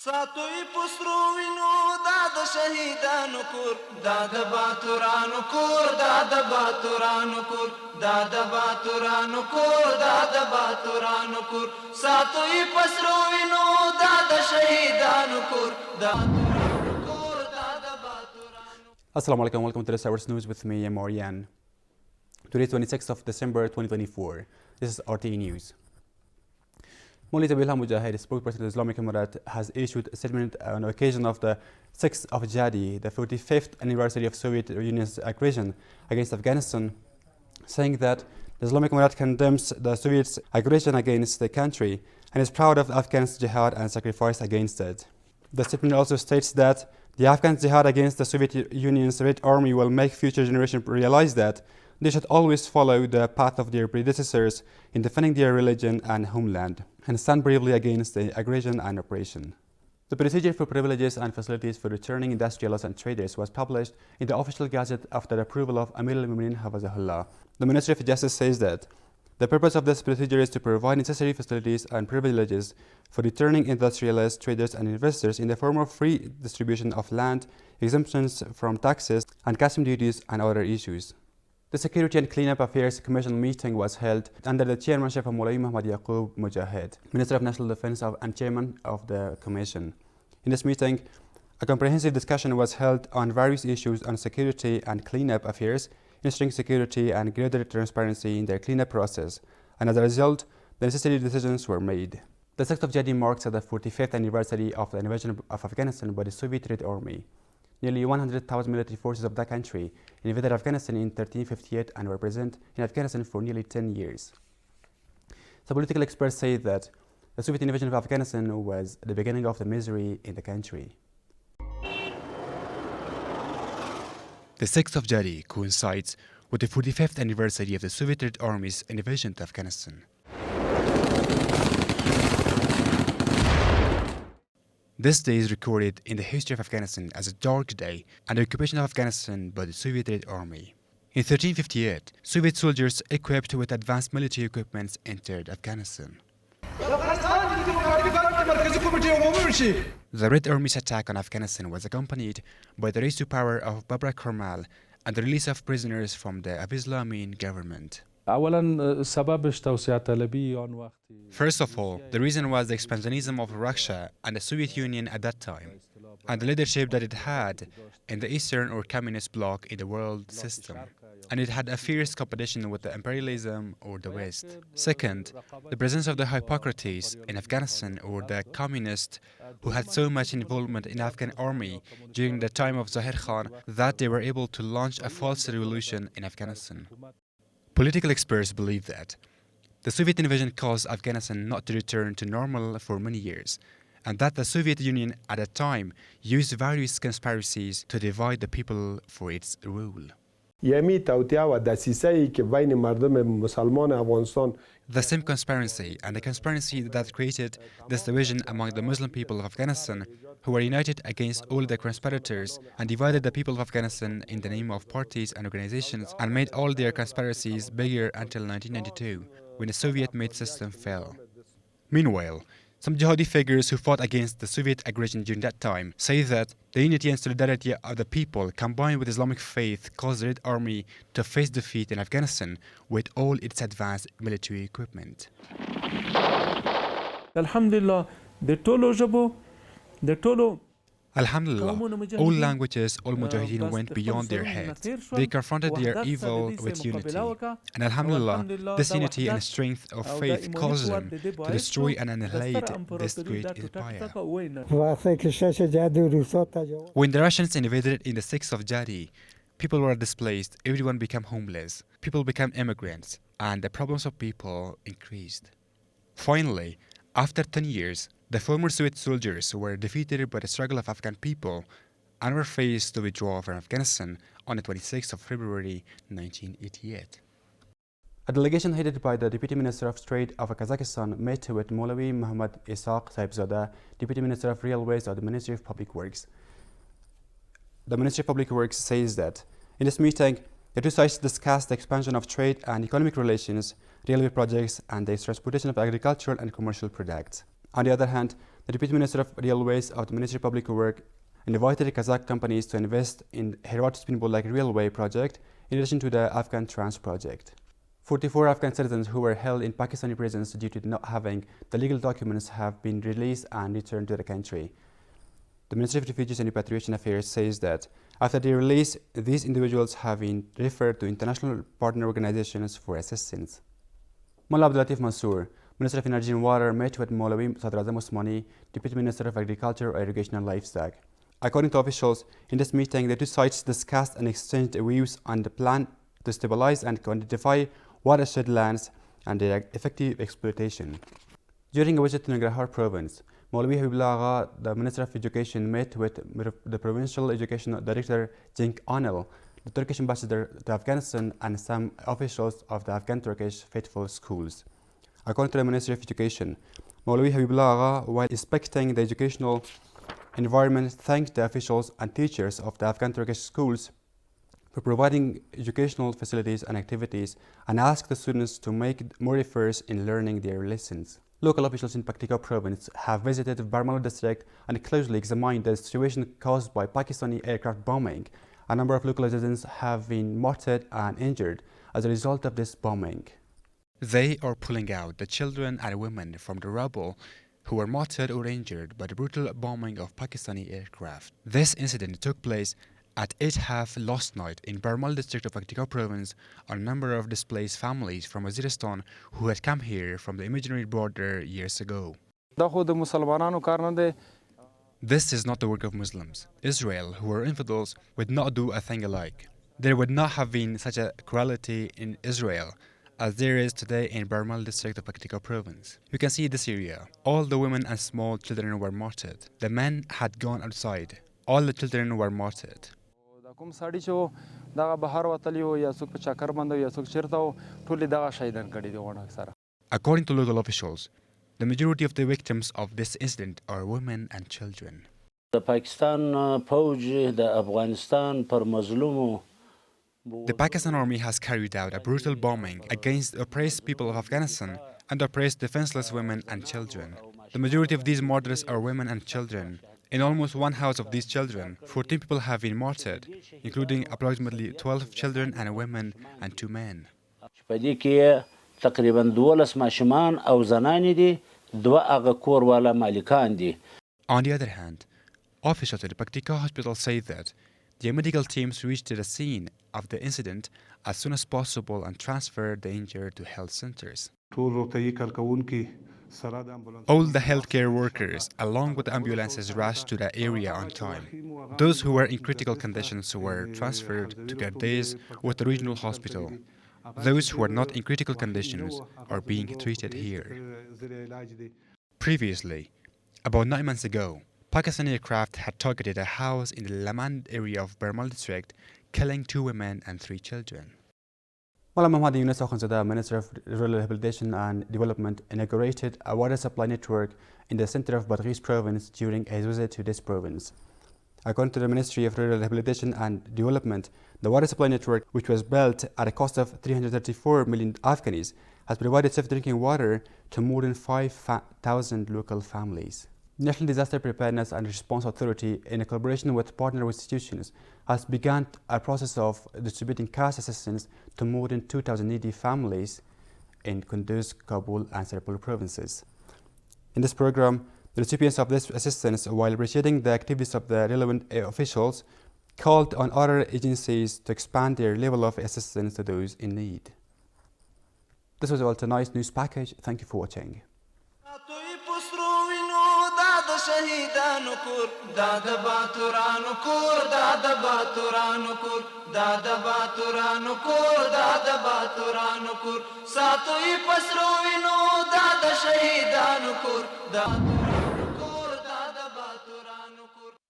ساتوی پسرو وینو دا د شهیدانو کور دا د باتورانو کور دا د باتورانو کور دا د باتورانو کور دا د باتورانو کور ساتوی پسرو وینو دا د شهیدانو کور دا Assalamu alaikum, welcome to the Hours News with me, Marian. Today is 26th of December 2024. This is RTA News. Mullah Bilha Mujahid, spokesperson of the Islamic Emirate, has issued a statement on occasion of the 6th of Jadi, the 45th anniversary of Soviet Union's aggression against Afghanistan, saying that the Islamic Emirate condemns the Soviets' aggression against the country and is proud of Afghans' jihad and sacrifice against it. The statement also states that the Afghan jihad against the Soviet Union's Red Army will make future generations realize that they should always follow the path of their predecessors in defending their religion and homeland, and stand bravely against the aggression and oppression. The procedure for privileges and facilities for returning industrialists and traders was published in the official gazette after approval of Amir al-Mu'minin Hafazahullah. The Ministry of Justice says that the purpose of this procedure is to provide necessary facilities and privileges for returning industrialists, traders, and investors in the form of free distribution of land, exemptions from taxes and custom duties, and other issues. The Security and Cleanup Affairs Commission meeting was held under the chairmanship of Mullah Muhammad Yaqub Mujahid, Minister of National Defense and Chairman of the Commission. In this meeting, a comprehensive discussion was held on various issues on security and cleanup affairs, ensuring security and greater transparency in their cleanup process, and as a result, the necessary decisions were made. The 6th of Jadi marks the 45th anniversary of the invasion of Afghanistan by the Soviet Red Army. Nearly 100,000 military forces of that country invaded Afghanistan in 1358 and were present in Afghanistan for nearly 10 years. Some political experts say that the Soviet invasion of Afghanistan was the beginning of the misery in the country. The 6th of Jadi coincides with the 45th anniversary of the Soviet Red Army's invasion to Afghanistan. This day is recorded in the history of Afghanistan as a dark day and the occupation of Afghanistan by the Soviet Red Army. In 1358, Soviet soldiers equipped with advanced military equipment entered Afghanistan. The Red Army's attack on Afghanistan was accompanied by the raise to power of Babra Karmal and the release of prisoners from the Abislamin government. First of all, the reason was the expansionism of Russia and the Soviet Union at that time, and the leadership that it had in the Eastern or Communist bloc in the world system, and it had a fierce competition with the imperialism or the West. Second, the presence of the Hippocrates in Afghanistan or the communists who had so much involvement in Afghan army during the time of Zahir Khan that they were able to launch a false revolution in Afghanistan. Political experts believe that the Soviet invasion caused Afghanistan not to return to normal for many years, and that the Soviet Union at that time used various conspiracies to divide the people for its rule. The same conspiracy and the conspiracy that created this division among the Muslim people of Afghanistan, who were united against all the conspirators and divided the people of Afghanistan in the name of parties and organizations and made all their conspiracies bigger until 1992, when the Soviet-made system fell. Meanwhile, some jihadi figures who fought against the Soviet aggression during that time say that the unity and solidarity of the people combined with Islamic faith caused the Red Army to face defeat in Afghanistan with all its advanced military equipment. Alhamdulillah, Alhamdulillah, all languages, all mujahideen went beyond their heads. They confronted their evil with unity. And Alhamdulillah, this unity and strength of faith caused them to destroy and annihilate this great empire. When the Russians invaded in the 6th of Jadi, people were displaced, everyone became homeless, people became immigrants, and the problems of people increased. Finally, after 10 years, the former Soviet soldiers were defeated by the struggle of Afghan people and were forced to withdraw from Afghanistan on the 26th of February 1988. A delegation headed by the Deputy Minister of Trade of Kazakhstan met with Maulavi Muhammad Ishaq Saibzada, Deputy Minister of Railways of the Ministry of Public Works. The Ministry of Public Works says that in this meeting, the two sides discussed the expansion of trade and economic relations, railway projects, and the transportation of agricultural and commercial products. On the other hand, the Deputy Minister of Railways of the Ministry of Public Work invited Kazakh companies to invest in Herat Spinbol-like railway project in addition to the Afghan Trans project. 44 Afghan citizens who were held in Pakistani prisons due to not having the legal documents have been released and returned to the country. The Ministry of Refugees and Repatriation Affairs says that after their release, these individuals have been referred to international partner organizations for assistance. Mullah Abdul Latif Mansour, Minister of Energy and Water, met with Maulvi Sadr Azam Osmani, Deputy Minister of Agriculture, Irrigation and Livestock. According to officials, in this meeting, the two sides discussed and exchanged views on the plan to stabilize and identify watershed lands and their effective exploitation. During a visit to Nangarhar province, Maulvi Habibullah Agha, the Minister of Education, met with the Provincial Education Director Cenk Anil, the Turkish ambassador to Afghanistan, and some officials of the Afghan Turkish faithful schools. According to the Ministry of Education, Maulvi Habibullah Agha, while inspecting the educational environment, thanked the officials and teachers of the Afghan Turkish schools for providing educational facilities and activities, and asked the students to make more efforts in learning their lessons. Local officials in Paktika province have visited Barmala district and closely examined the situation caused by Pakistani aircraft bombing. A number of local citizens have been martyred and injured as a result of this bombing. They are pulling out the children and women from the rubble who were martyred or injured by the brutal bombing of Pakistani aircraft. This incident took place at 8:30 last night in Barmal district of Paktika province. A number of displaced families from Waziristan who had come here from the imaginary border years ago. This is not the work of Muslims. Israel, who are infidels, would not do a thing alike. There would not have been such a cruelty in Israel as there is today in Barmal district of Paktika province. You can see this area. All the women and small children were martyred. The men had gone outside. All the children were martyred. According to local officials, the majority of the victims of this incident are women and children. The Pakistan Army has carried out a brutal bombing against the oppressed people of Afghanistan and oppressed defenseless women and children. The majority of these martyrs are women and children. In almost one house of these children, 14 people have been martyred, including approximately 12 children and women and 2 men. On the other hand, officials at the Paktika hospital say that the medical teams reached the scene of the incident as soon as possible and transferred the injured to health centers. All the healthcare workers, along with the ambulances, rushed to the area on time. Those who were in critical conditions were transferred to Gardes with the regional hospital. Those who are not in critical conditions are being treated here. Previously, about 9 months ago, Pakistani aircraft had targeted a house in the Lamand area of Barmal district, killing 2 women and 3 children. Mullah Muhammad Yunus Akhundzada, Minister of Rural Rehabilitation and Development, inaugurated a water supply network in the center of Badghis province during a visit to this province. According to the Ministry of Rural Rehabilitation and Development, the water supply network, which was built at a cost of 334 million Afghanis, has provided safe drinking water to more than 5,000 local families. The National Disaster Preparedness and Response Authority, in collaboration with partner institutions, has begun a process of distributing cash assistance to more than 2,000 needy families in Kunduz, Kabul, and Serpol provinces. In this program, the recipients of this assistance, while appreciating the activities of the relevant officials, called on other agencies to expand their level of assistance to those in need. This was all tonight's news package. Thank you for watching. شهیدانو کور دا د باتورانو کور دا د باتورانو کور دا د باتورانو کور دا د باتورانو کور ساتوي پسرو وینو دا د شهیدانو کور دا